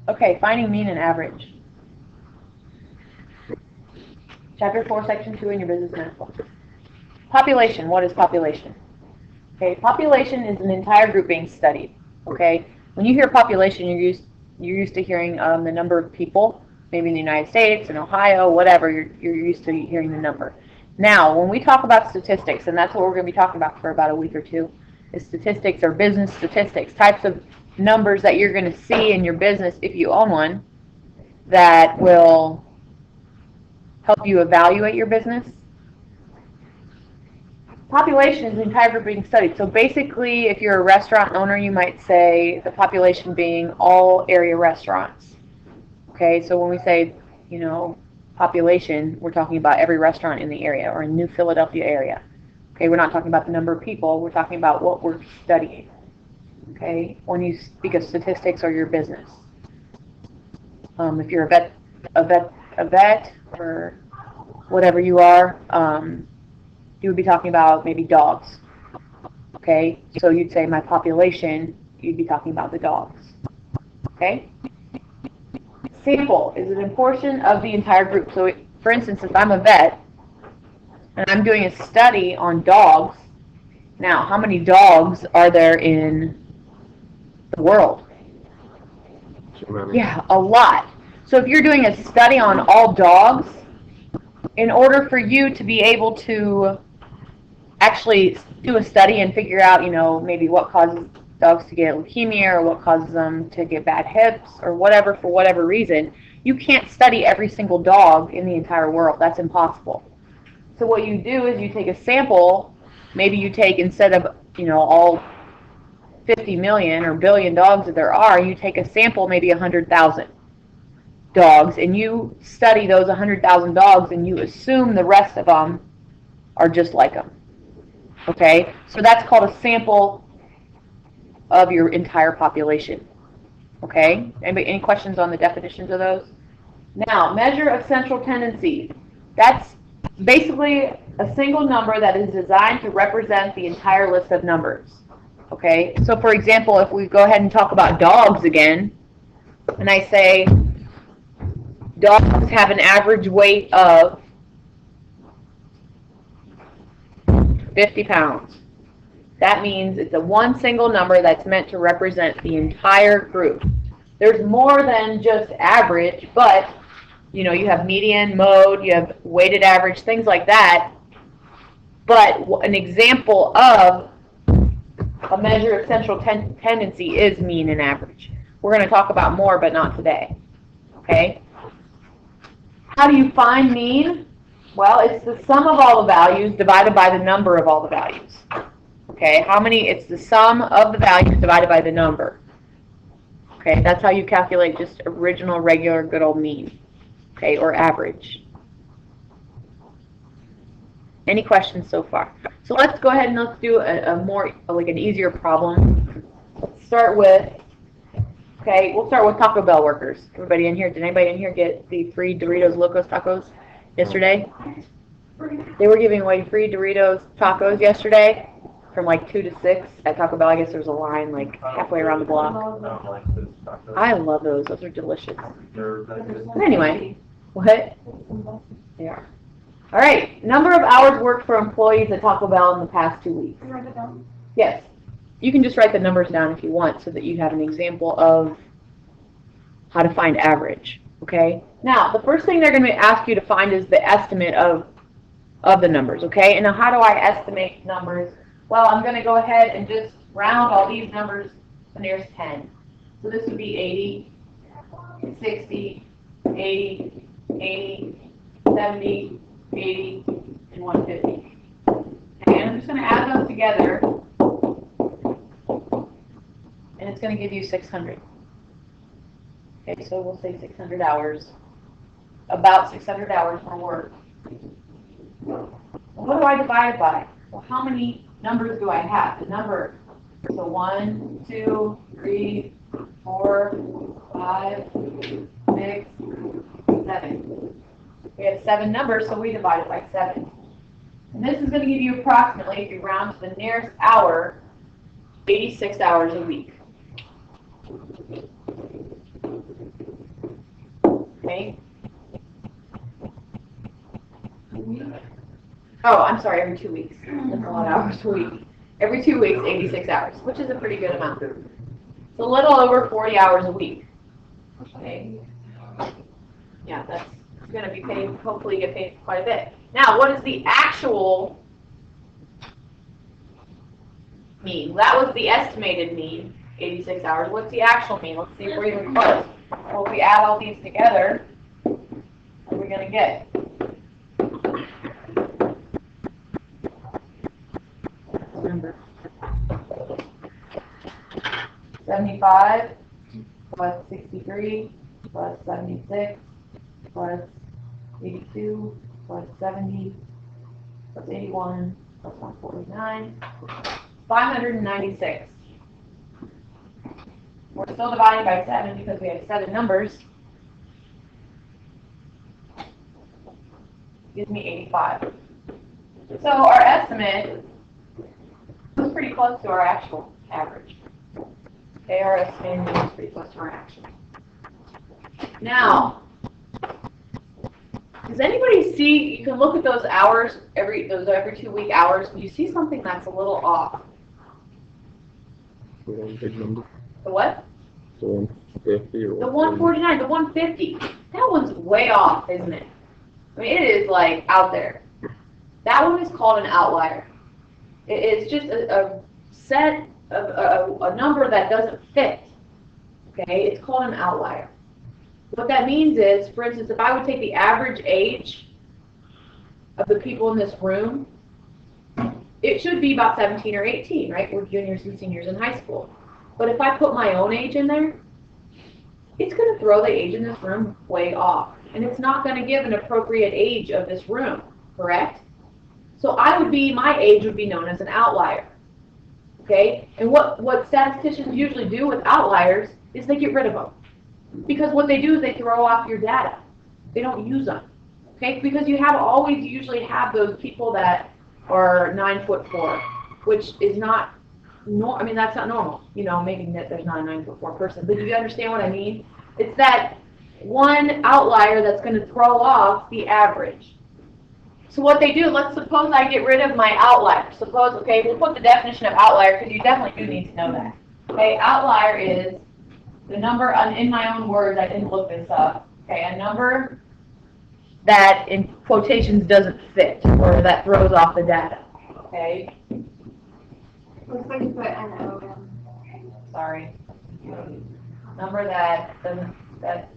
Okay, finding mean and average. Chapter 4, Section 2 in your business math book. Population. What is population? Okay, population is an entire group being studied. Okay, when you hear population, you're used to hearing the number of people, maybe in the United States, in Ohio, whatever. You're used to hearing the number. Now, when we talk about statistics, and that's what we're going to be talking about for about a week or two, is statistics or business statistics, types of numbers that you're going to see in your business if you own one that will help you evaluate your business. Population is the entire group being studied. So basically, if you're a restaurant owner, you might say the population being all area restaurants. Okay, so when we say, population, we're talking about every restaurant in the area or in New Philadelphia area. Okay, we're not talking about the number of people. We're talking about what we're studying. Okay, when you speak of statistics or your business. If you're a vet, or whatever you are, you would be talking about maybe dogs. Okay, so you'd say my population, you'd be talking about the dogs. Okay? Sample is an portion of the entire group. So, for instance, if I'm a vet and I'm doing a study on dogs, now how many dogs are there in the world? Yeah, a lot. So if you're doing a study on all dogs, in order for you to be able to actually do a study and figure out, maybe what causes dogs to get leukemia or what causes them to get bad hips or whatever, for whatever reason, you can't study every single dog in the entire world. That's impossible. So what you do is you take a sample. Maybe you take, instead of, all 50 million or billion dogs that there are, you take a sample, maybe 100,000 dogs, and you study those 100,000 dogs, and you assume the rest of them are just like them. Okay, so that's called a sample of your entire population. Okay, any questions on the definitions of those? Now, measure of central tendency. That's basically a single number that is designed to represent the entire list of numbers. Okay, so for example, if we go ahead and talk about dogs again, and I say dogs have an average weight of 50 pounds. That means it's a one single number that's meant to represent the entire group. There's more than just average, but you have median, mode, you have weighted average, things like that. But an example of a measure of central tendency is mean and average. We're going to talk about more, but not today. Okay? How do you find mean? Well, it's the sum of all the values divided by the number of all the values. Okay, it's the sum of the values divided by the number. Okay, that's how you calculate just original, regular, good old mean. Okay, or average. Any questions so far? So let's go ahead and let's do an easier problem. Let's start with, we'll start with Taco Bell workers. Everybody in here, did anybody in here get the free Doritos Locos Tacos yesterday? They were giving away free Doritos tacos yesterday from 2 to 6 at Taco Bell. I guess there was a line halfway around the block. I love those. Those are delicious. Anyway, what? They are. All right. Number of hours worked for employees at Taco Bell in the past 2 weeks. Can you write it down? Yes. You can just write the numbers down if you want so that you have an example of how to find average. Okay? Now, the first thing they're going to ask you to find is the estimate of the numbers. Okay? And now how do I estimate numbers? Well, I'm going to go ahead and just round all these numbers to the nearest 10. So this would be 80, 60, 80, 80, 70, 80, and 150. Okay, and I'm just going to add those together, and it's going to give you 600. Okay, so we'll say 600 hours, about 600 hours for work. Well, what do I divide it by? Well, how many numbers do I have? The number. So 1, 2, 3, 4, 5, 6, 7. We have 7 numbers, so we divide it by 7. And this is going to give you approximately, if you round to the nearest hour, 86 hours a week. okay? Oh, I'm sorry, every 2 weeks. That's a lot of hours a week. Every 2 weeks, 86 hours, which is a pretty good amount. It's a little over 40 hours a week. Okay. Yeah, that's going to be paid, hopefully get paid quite a bit. Now, what is the actual mean? That was the estimated mean, 86 hours. What's the actual mean? Let's see if we're even close. Well, if we add all these together, what are we going to get? Remember. 75 plus 63 plus 76 plus 82 plus 70 plus 81 plus 149, 596. We're still dividing by 7 because we have 7 numbers. Gives me 85. So our estimate was pretty close to our actual average. Okay, our estimate is pretty close to our actual. Now, does anybody see, you can look at those hours, every 2 week hours, and you see something that's a little off? Big number. The what? The 150 or The 149, the 150. That one's way off, isn't it? I mean, it is like out there. That one is called an outlier. It's just a set of a number that doesn't fit. Okay, it's called an outlier. What that means is, for instance, if I would take the average age of the people in this room, it should be about 17 or 18, right? We're juniors and seniors in high school. But if I put my own age in there, it's going to throw the age in this room way off. And it's not going to give an appropriate age of this room, correct? So my age would be known as an outlier. Okay? And what statisticians usually do with outliers is they get rid of them. Because what they do is they throw off your data. They don't use them. Okay? Because you always usually have those people that are 9'4", which is not that's not normal. You know, maybe that there's not a 9'4" person. But do you understand what I mean? It's that one outlier that's going to throw off the average. So what they do, let's suppose I get rid of my outlier. Suppose, okay, we'll put the definition of outlier because you definitely do need to know that. Okay, outlier is the number, in my own words, I didn't look this up. Okay, a number that in quotations doesn't fit or that throws off the data. Okay? Looks like you put N-O. Sorry. Number that doesn't, that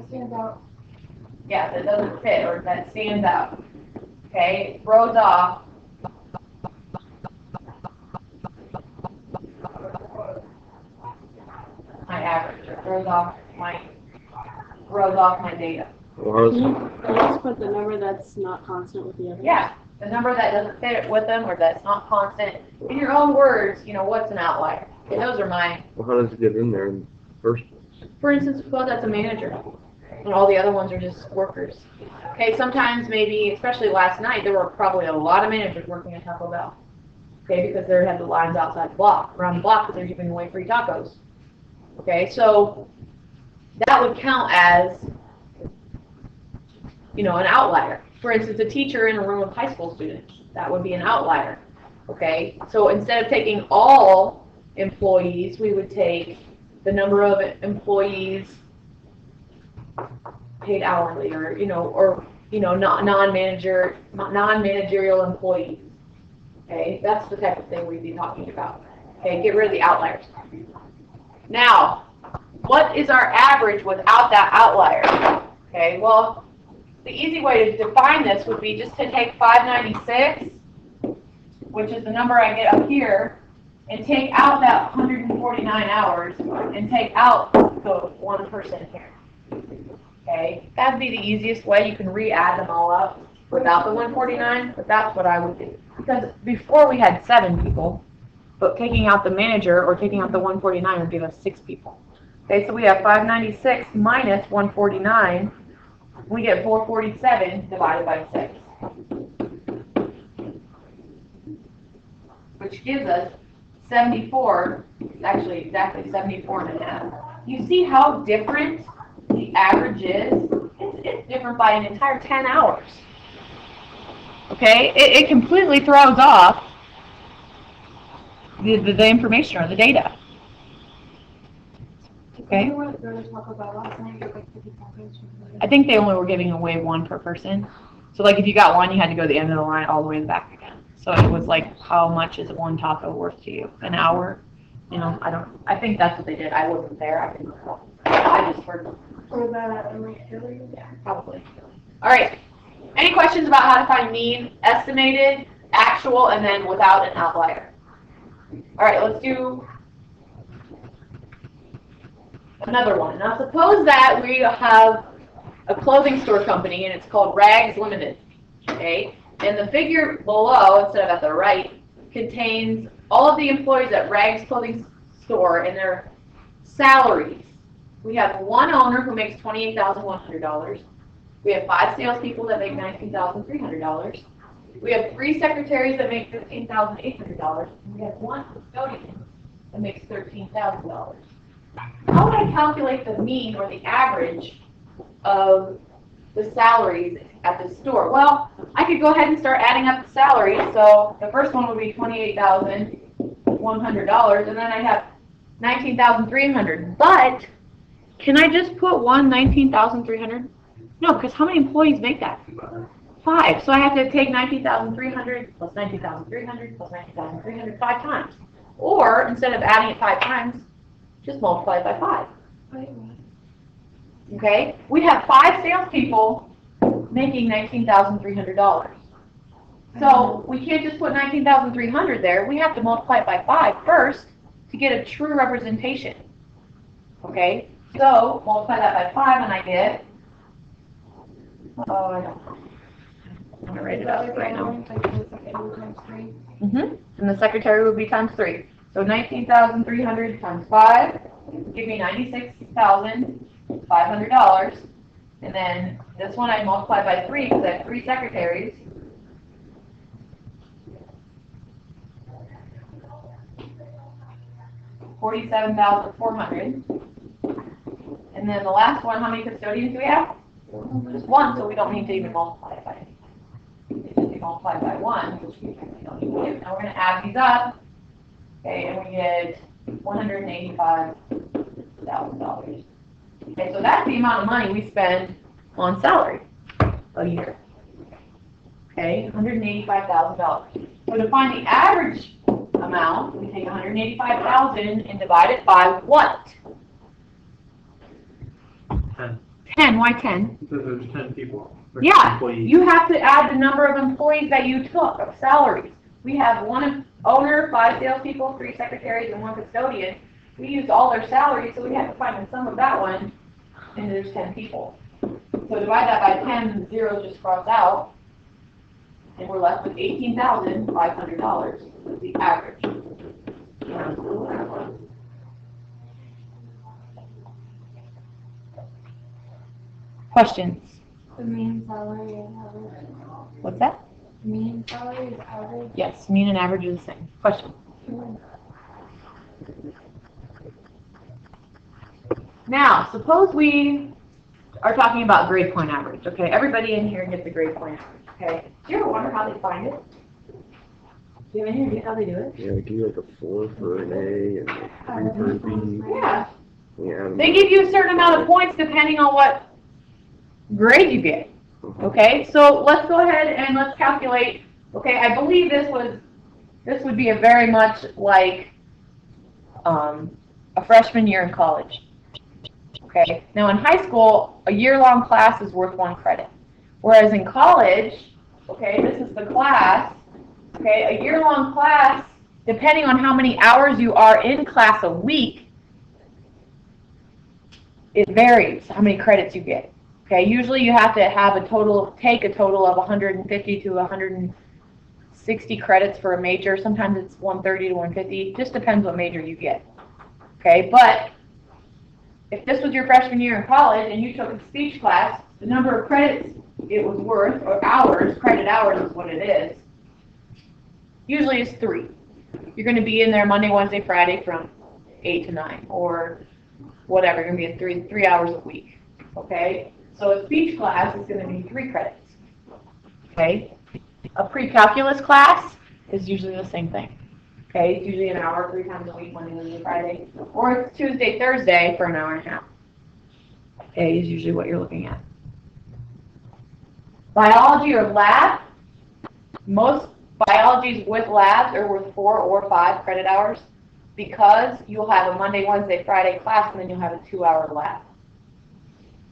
stands out. yeah, that doesn't fit or that stands out. Okay, throws off my average or throws off my data. Let's put the number that's not constant with the other. Yeah, the number that doesn't fit with them or that's not constant. In your own words, what's an outlier? Okay, those are mine. Well, how does it get in there in the first place? For instance, suppose that's a manager, and all the other ones are just workers. Okay, sometimes maybe, especially last night, there were probably a lot of managers working at Taco Bell. Okay, because they had the lines outside the block, around the block, because they're giving away free tacos. Okay, so that would count as, an outlier. For instance, a teacher in a room of high school students, that would be an outlier. Okay, so instead of taking all employees, we would take the number of employees paid hourly, or non-managerial employees. Okay, that's the type of thing we'd be talking about. Okay, get rid of the outliers. Now, what is our average without that outlier? Okay, well, the easy way to define this would be just to take 596, which is the number I get up here, and take out that 149 hours, and take out the one person here. Okay, that'd be the easiest way. You can re-add them all up without the 149, but that's what I would do. Because before we had 7 people, but taking out the manager or taking out the 149 would give us 6 people. Okay, so we have 596 minus 149. We get 447 divided by 6, which gives us 74, actually exactly 74 and a half. You see how different the average is, it's different by an entire 10 hours. Okay? It completely throws off the information or the data. Okay? What were going to talk about last night? Like 50 seconds. I think they only were giving away one per person. So like if you got one, you had to go to the end of the line all the way to the back again. So it was like, how much is one taco worth to you? An hour? You know, I think that's what they did. I wasn't there. I just heard them. Or that, like, Hillary? Yeah, probably. All right. Any questions about how to find mean, estimated, actual, and then without an outlier? All right, let's do another one. Now suppose that we have a clothing store company and it's called Rags Limited, okay? And the figure below, instead of at the right, contains all of the employees at Rags Clothing Store and their salaries. We have one owner who makes $28,100. We have 5 salespeople that make $19,300. We have 3 secretaries that make $15,800. And we have 1 custodian that makes $13,000. How would I calculate the mean or the average of the salaries at the store? Well, I could go ahead and start adding up the salaries. So the first one would be $28,100, and then I have $19,300. But can I just put one $19,300? No, because how many employees make that? 5. So I have to take $19,300 plus $19,300 plus $19,300 5 times. Or instead of adding it 5 times, just multiply it by 5. Okay? We have 5 salespeople making $19,300. So we can't just put $19,300 there. We have to multiply it by 5 first to get a true representation. Okay? So multiply that by 5 and I get, I don't know. I'm going to write it out right now. And the secretary would be times 3. So 19,300 times 5 give me $96,500. And then this one I multiply by 3 because I have 3 secretaries. $47,400. And then the last one, how many custodians do we have? Just 1, so we don't need to even multiply it by anything. It just be multiplied by 1, which we don't need to do. Now we're going to add these up. Okay, and we get $185,000. Okay, so that's the amount of money we spend on salary a year. Okay, $185,000. So to find the average amount, we take $185,000 and divide it by what? 10. 10. Why 10? Because there's 10 people. Yeah, Employees. you have to add the number of employees that you took of salaries. We have 1 owner, 5 salespeople, 3 secretaries, and 1 custodian. We used all their salaries, so we have to find the sum of that one, and there's 10 people. So divide that by 10, the zeros just cross out, and we're left with $18,500. That's the average. Questions? The mean salary is average. What's that? Mean salary is average. Yes, mean and average are the same. Question? Now, suppose we are talking about grade point average, okay? Everybody in here gets a grade point average, okay? Do you ever wonder how they find it? Do you have any idea how they do it? Yeah, they give you like a 4 for an A and like 3 for a B. Yeah. Yeah. They give you a certain amount of points depending on what grade you get, okay? So let's go ahead and let's calculate, okay? I believe this would be a very much like a freshman year in college. Okay, now in high school, a year-long class is worth 1 credit. Whereas in college, okay, this is the class, okay, a year-long class, depending on how many hours you are in class a week, it varies how many credits you get. Okay, usually you have to have take a total of 150 to 160 credits for a major. Sometimes it's 130 to 150, just depends what major you get. Okay, but if this was your freshman year in college and you took a speech class, the number of credits it was worth, or hours, credit hours is what it is, usually is 3. You're going to be in there Monday, Wednesday, Friday from 8 to 9, or whatever. You're going to be in 3 hours a week. Okay? So a speech class is going to be 3 credits. Okay? A pre-calculus class is usually the same thing. Okay? It's usually an hour 3 times a week, Monday, Wednesday, Friday. Or it's Tuesday, Thursday for an hour and a half. Okay, is usually what you're looking at. Biology or lab, most biologies with labs are worth 4 or 5 credit hours because you'll have a Monday, Wednesday, Friday class and then you'll have a 2-hour lab.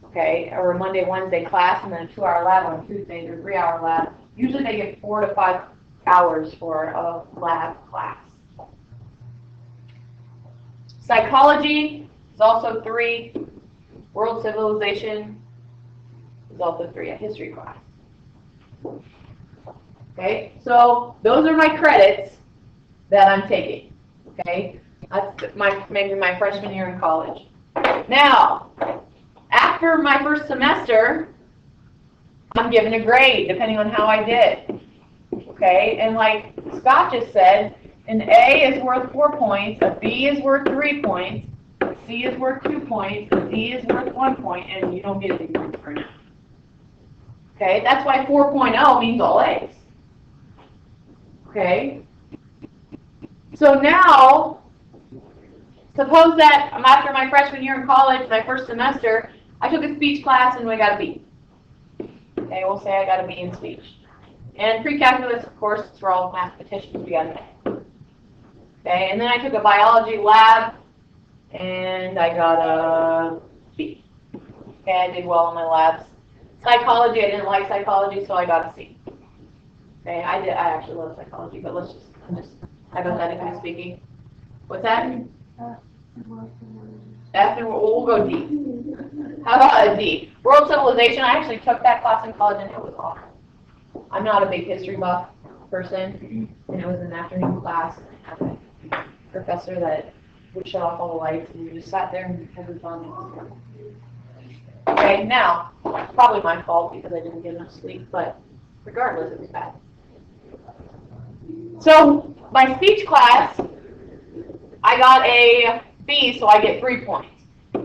Okay, or a Monday, Wednesday class and then a 2-hour lab on Tuesdays or 3-hour lab. Usually they get 4 to 5 hours for a lab class. Psychology is also 3. World Civilization is also 3, a history class. Okay, so those are my credits that I'm taking. Okay, that's maybe my freshman year in college. Now, after my first semester, I'm given a grade depending on how I did. Okay, and like Scott just said, an A is worth 4 points, a B is worth 3 points, a C is worth 2 points, a D is worth 1 point, and you don't get any points for now. Okay, that's why 4.0 means all A's. Okay, so now, suppose that after my freshman year in college, my first semester, I took a speech class and I got a B. Okay, we'll say I got a B in speech. And pre-calculus, of course, it's for all mathematicians, we got an A. Okay, and then I took a biology lab and I got a B. Okay, I did well in my labs. Psychology, I didn't like psychology, so I got a C. Okay, I actually love psychology, but I'm just hypothetically speaking. What's that? F and we'll go D. How about a D? World Civilization, I actually took that class in college and it was awful. I'm not a big history buff person, and it was an afternoon class. I had a professor that would shut off all the lights and we just sat there and had fun. Okay, now, it's probably my fault because I didn't get enough sleep, but regardless, it was bad. So, my speech class, I got a B, so I get 3 points.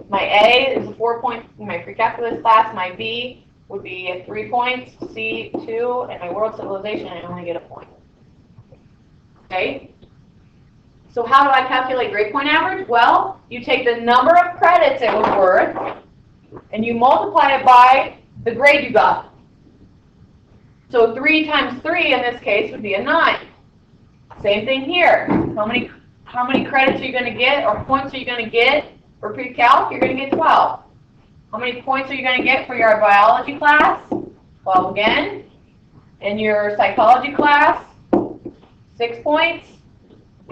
My A is a 4 point in my pre-calculus class. My B would be 3 points, C 2, and my world civilization, I only get a point. Okay? So how do I calculate grade point average? Well, you take the number of credits it was worth, and you multiply it by the grade you got. So 3 times 3 in this case would be a 9. Same thing here. How many credits are you going to get, or points are you going to get for pre-calc? You're going to get 12. How many points are you going to get for your biology class? 12 again. And your psychology class, 6 points.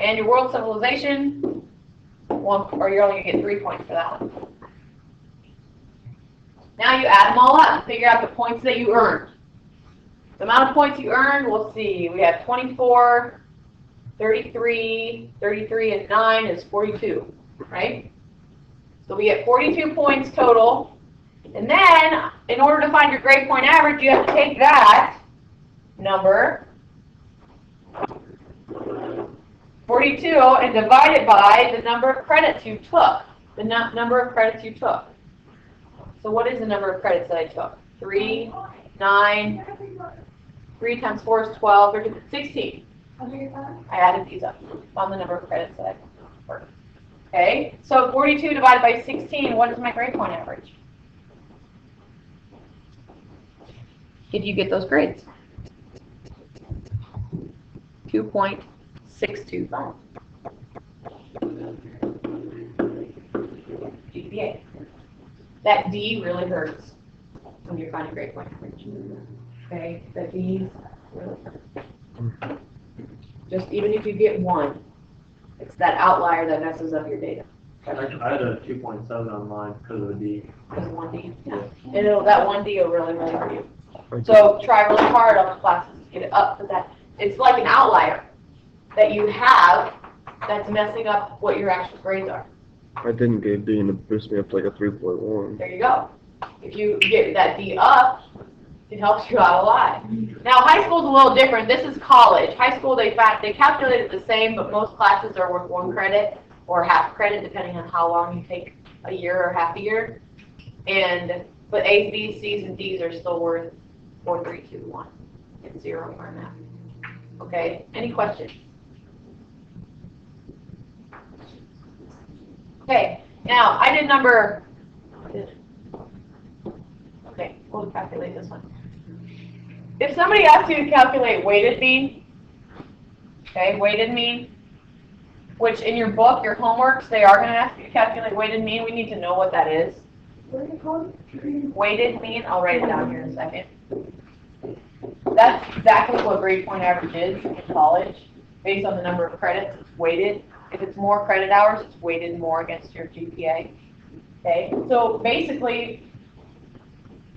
And your world civilization, 1, or you're only going to get 3 points for that one. Now you add them all up, figure out the points that you earned. The amount of points you earned, we'll see. We have 24, 33, 33 and 9 is 42, right? So we get 42 points total. And then, in order to find your grade point average, you have to take that number, 42, and divide it by the number of credits you took. The number of credits you took. So what is the number of credits that I took? 3, 9, 3 times 4 is 12, 13, 16. I added these up. Found the number of credits that I took. Okay, so 42 divided by 16, what is my grade point average? If you get those grades. 2.625. GPA. That D really hurts when you're finding grade point average. Okay, the D really hurts. Just even if you get 1, it's that outlier that messes up your data. I had a 2.7 on mine because of a D. Because of 1D. Yeah. And that 1D will really, really hurt you. So try really hard on the classes to get it up to that. It's like an outlier that you have that's messing up what your actual grades are. I didn't get a D and it boosted me up to like a 3.1. There you go. If you get that D up, it helps you out a lot. Now, high school's a little different. This is college. High school, they calculate it the same, but most classes are worth 1 credit or half credit, depending on how long you take, a year or half a year. And But A's, B's, C's, and D's are still worth 4, 3, 2, 1. It's 0 for that. Okay, any questions? Okay, now I did number, okay, we'll calculate this one. If somebody asks you to calculate weighted mean, okay, weighted mean, which in your book, your homeworks, they are going to ask you to calculate weighted mean. We need to know what that is. What is it called? Weighted mean, I'll write it down here in a second. That's exactly what grade point average is in college. Based on the number of credits, it's weighted. If it's more credit hours, it's weighted more against your GPA. Okay, so basically,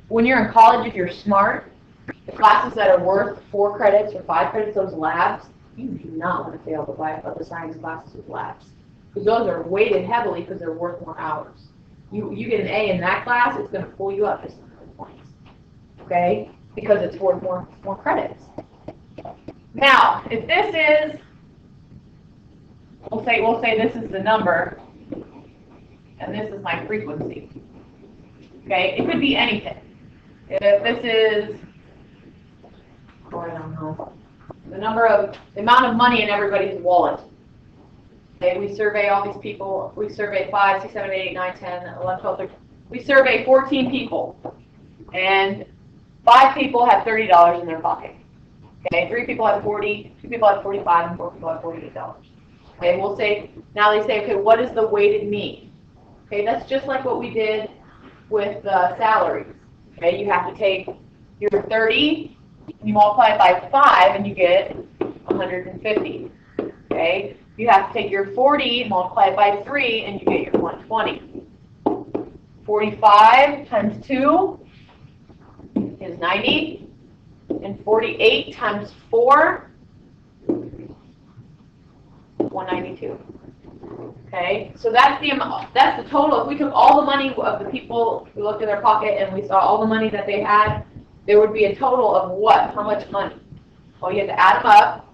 when you're in college, if you're smart, the classes that are worth 4 credits or 5 credits, those labs, you do not want to fail the science classes with labs. Because those are weighted heavily because they're worth more hours. You get an A in that class, it's going to pull you up just 100 points. Okay? Because it's worth more credits. Now, if this is, we'll say this is the number, and this is my frequency. Okay? It could be anything. If this is, oh, I don't know, the amount of money in everybody's wallet. Okay, we survey all these people. We survey 5, 6, 7, 8, 9, 10, 11, 12, 13. We survey 14 people, and 5 people have $30 in their pocket. Okay, 3 people have 40, 2 people have 45, and 4 people have $48. Okay, we'll say, now they say, okay, what is the weighted mean? Okay, that's just like what we did with the salaries. Okay, you have to take your 30, you multiply it by 5, and you get 150. Okay, you have to take your 40, multiply it by 3, and you get your 120. 45 times 2 is 90, and 48 times 4, 192. Okay, so that's the amount. That's the total. If we took all the money of the people, we looked in their pocket and we saw all the money that they had, there would be a total of what? How much money? Well, you have to add them up.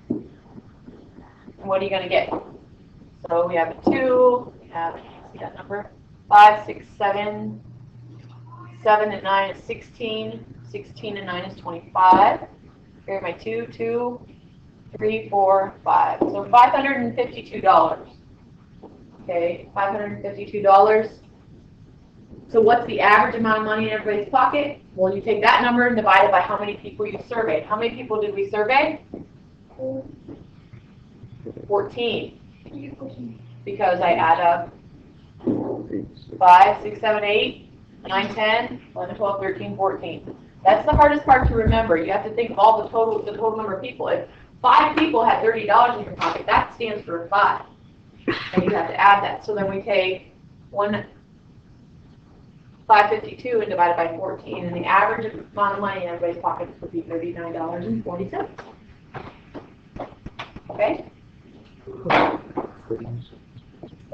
And what are you going to get? So we have 2. We have, see that number? 5, 6, 7. 7 and 9 is 16. 16 and 9 is 25. Here's my 2, 2, 3, 4, 5. So $552. Okay, $552. So what's the average amount of money in everybody's pocket? Well, you take that number and divide it by how many people you surveyed. How many people did we survey? 14. Because I add up 5, 6, 7, 8, 9, 10, 11, 12, 13, 14. That's the hardest part to remember. You have to think of all the total number of people. If 5 people had $30 in your pocket, that stands for 5. And you have to add that. So then we take 552 and divide it by 14, and the average amount of money in everybody's pockets would be $39.40. Okay?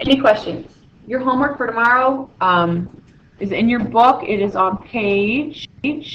Any questions? Your homework for tomorrow is in your book. It is on page